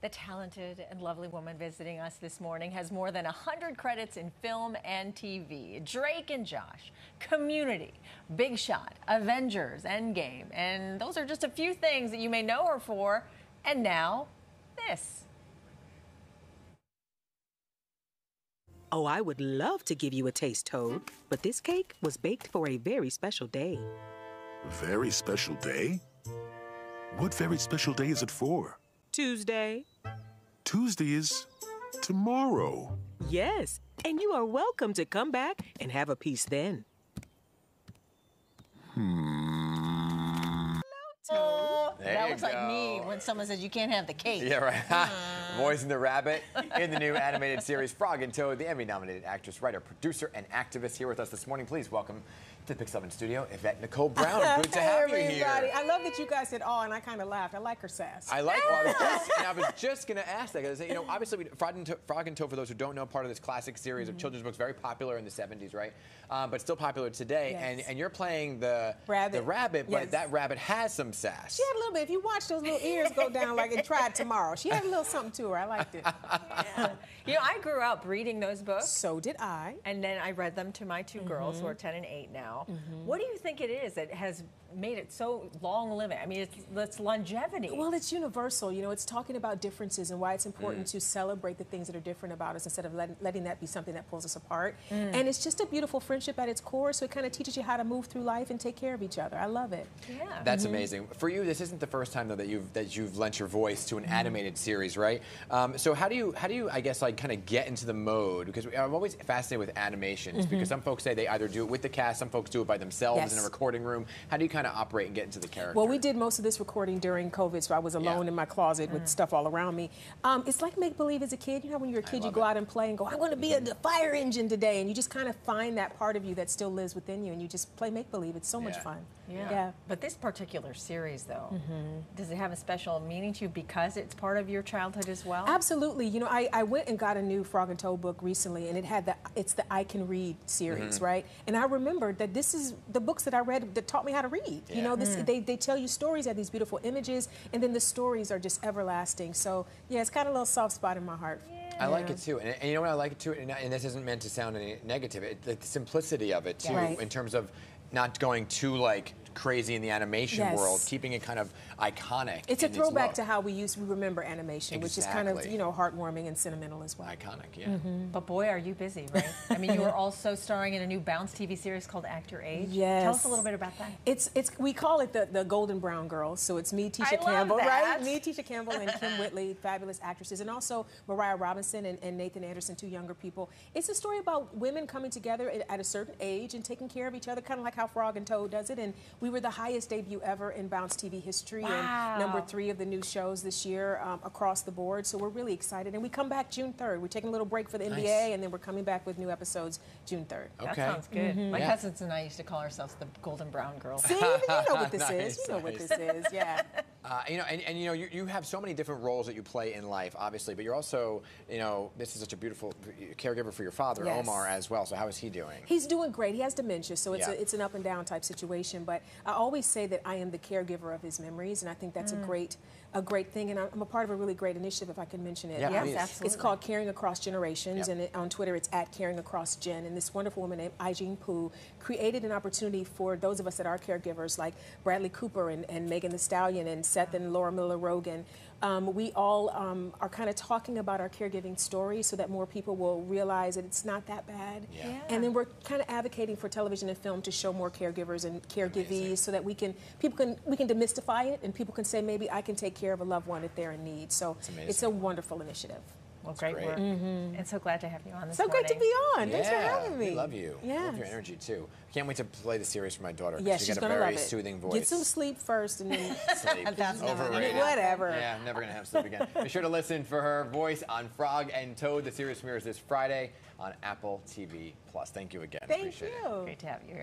The talented and lovely woman visiting us this morning has more than 100 credits in film and TV. Drake and Josh, Community, Big Shot, Avengers, Endgame. And those are just a few things that you may know her for. And now, this. Oh, I would love to give you a taste, Toad, but this cake was baked for a very special day. Very special day? What very special day is it for? Tuesday. Tuesday is tomorrow. Yes, and you are welcome to come back and have a piece then. That looks like me when someone says you can't have the cake. Yeah, right. Voicing the rabbit in the new animated series Frog and Toad, the Emmy-nominated actress, writer, producer, and activist here with us this morning. Please welcome to the Pix 11 studio, Yvette Nicole Brown. Good to have you here. I love that you guys said "oh," and I kind of laughed. I like her sass. I was just going to ask that because, you know, obviously, Frog and Toad, for those who don't know, part of this classic series of children's books, very popular in the 70s, right? But still popular today. Yes. And you're playing the rabbit, but that rabbit has some sass. She had a little bit. If you watch those little ears go down like it tried tomorrow, she had a little something to her. I liked it. You know, I grew up reading those books. So did I. And then I read them to my two girls who are 10 and 8 now. What do you think it is that has made it so long-living? I mean, it's longevity. Well, it's universal. You know, it's talking about differences and why it's important to celebrate the things that are different about us instead of letting that be something that pulls us apart. And it's just a beautiful friendship at its core, so it kind of teaches you how to move through life and take care of each other. I love it. Yeah. That's amazing. For you, this isn't the first time, though, that you've lent your voice to an animated series, right? So how do you, I guess, like, kind of get into the mode? Because I'm always fascinated with animations, because some folks say they either do it with the cast, some folks do it by themselves in a recording room. How do you kind of operate and get into the character? Well, we did most of this recording during COVID, so I was alone in my closet with stuff all around me. It's like make-believe as a kid. You know, when you're a kid, you go out and play and go, I'm going to be a fire engine today, and you just kind of find that part of you that still lives within you, and you just play make-believe. It's so much fun. Yeah. But this particular series, though, does it have a special meaning to you because it's part of your childhood as well? Absolutely. You know, I went and got a new Frog and Toad book recently, and it had it's the I Can Read series, right? And I remembered that this is the books that I read that taught me how to read. You know, they tell you stories, have these beautiful images, and then the stories are just everlasting. So, yeah, it's got a little soft spot in my heart. I like it too, and you know what I like it too, and this isn't meant to sound any negative. The simplicity of it too, in terms of not going too like crazy in the animation world, keeping it kind of iconic. It's a throwback to how we remember animation, which is kind of, you know, heartwarming and sentimental as well. Iconic, yeah. But boy, are you busy, right? I mean, you were also starring in a new Bounce TV series called Act Your Age. Yes. Tell us a little bit about that. We call it the Golden Brown Girls. So it's me, Tisha Campbell, right? Me, Tisha Campbell, and Kim Whitley, fabulous actresses, and also Mariah Robinson and Nathan Anderson, two younger people. It's a story about women coming together at a certain age and taking care of each other, kind of like how Frog and Toad does it. And we were the highest debut ever in Bounce TV history, and number 3 of the new shows this year across the board. So we're really excited, and we come back June 3rd. We're taking a little break for the NBA, and then we're coming back with new episodes June 3rd. That sounds good. My cousins and I used to call ourselves the Golden Brown Girls. See, you know what this is. You know what this is. Yeah. You know, and you know, you have so many different roles that you play in life, obviously, but you're also, you know, this is such a beautiful caregiver for your father, Omar, as well. So how is he doing? He's doing great. He has dementia, so it's an up and down type situation. But I always say that I am the caregiver of his memories, and I think that's a great thing. And I'm a part of a really great initiative, if I can mention it. Yeah, yes, absolutely. It's called Caring Across Generations, and on Twitter it's at Caring Across Gen. And this wonderful woman named Ijeen Poo created an opportunity for those of us that are caregivers, like Bradley Cooper and Megan Thee Stallion and Seth and Laura Miller Rogan. We all are kind of talking about our caregiving story so that more people will realize that it's not that bad. And then we're kind of advocating for television and film to show more caregivers and caregivees so that we can demystify it, and people can say, maybe I can take care of a loved one if they're in need. So it's a wonderful initiative. Well, great work. And so glad to have you on this morning. So great to be on. Thanks for having me. We love you. Yes. I love your energy, too. Can't wait to play the series for my daughter. Yes, she's she's got a very soothing voice. Get some sleep first and then sleep. That's overrated. Whatever. Yeah, I'm never going to have sleep again. Be sure to listen for her voice on Frog and Toad. The series premieres this Friday on Apple TV+. Thank you again. Thank Appreciate you. it. Great to have you here.